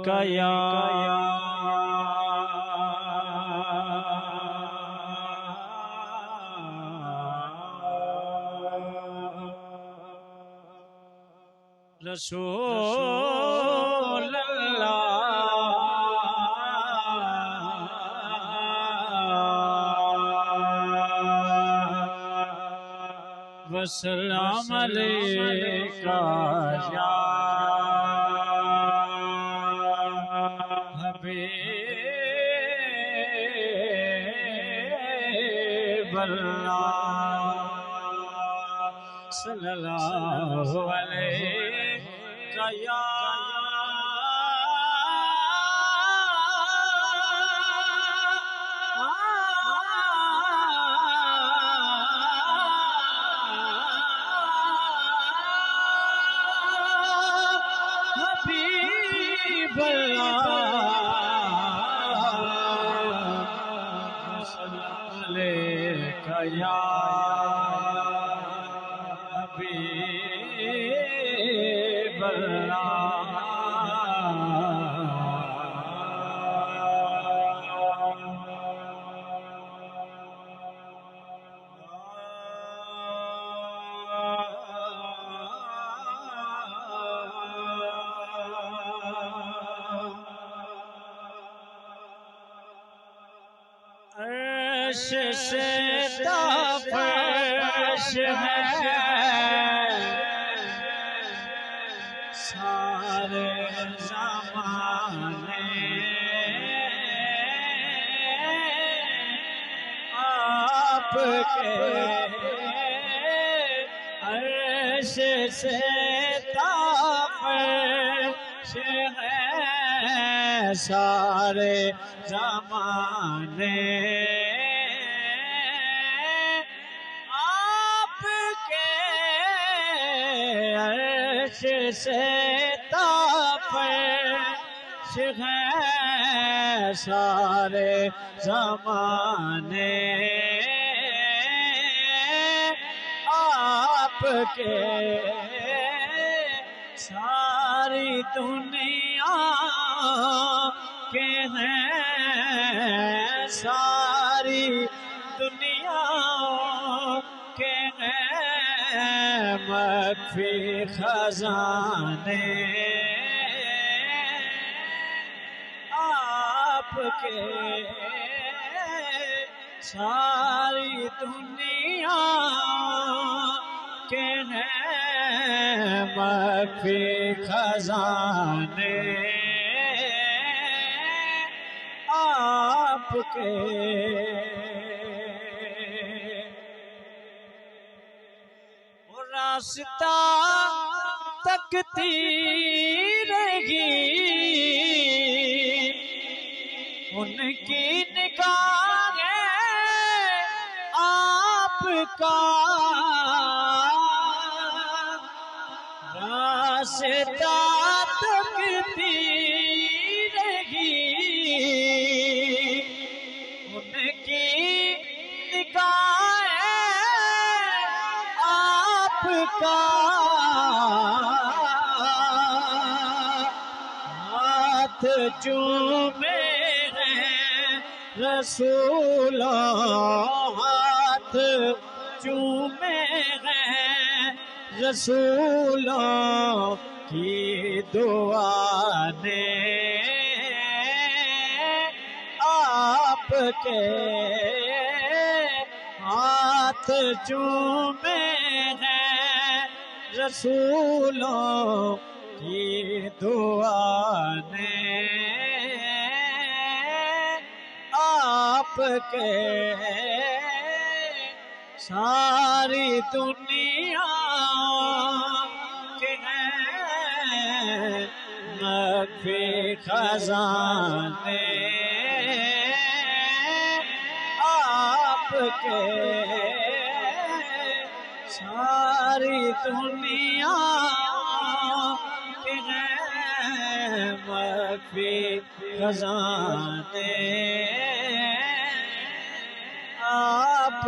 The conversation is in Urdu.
کا یا رسول اللہ وسلام علیکہ یا حبیب اللہ صلی اللہ علیہ یا حبیب اللہ صلی اللہ علیہ یا حبیب اللہ عرش سے تا فرش ہے سارے زمانے آپ کے عرش سے تا فرش ہے سارے زمانے آپ کے عرش سے تا فرش ہے سارے زمانے آپ کے ساری دنیا کے ہیں ساری دنیا کے ہیں مخفی خزانے آپ کے ساری دنیا کے ہیں مخفی خزانے آپ کے راستہ تکتی رہی ان کی نگاہیں آپ کا راستہ تکتی رہی ان کی نگاہیں آپ کا ہاتھ چومے ہیں رسول ہاتھ چومے ہیں رسولوں کی دعا نے آپ کے ہاتھ چومے ہیں رسولوں کی دعا نے آپ کے ساری دنیا کے ہیں مخفی خزانے آپ کے ساری دنیا کے ہیں مخفی خزانے آپ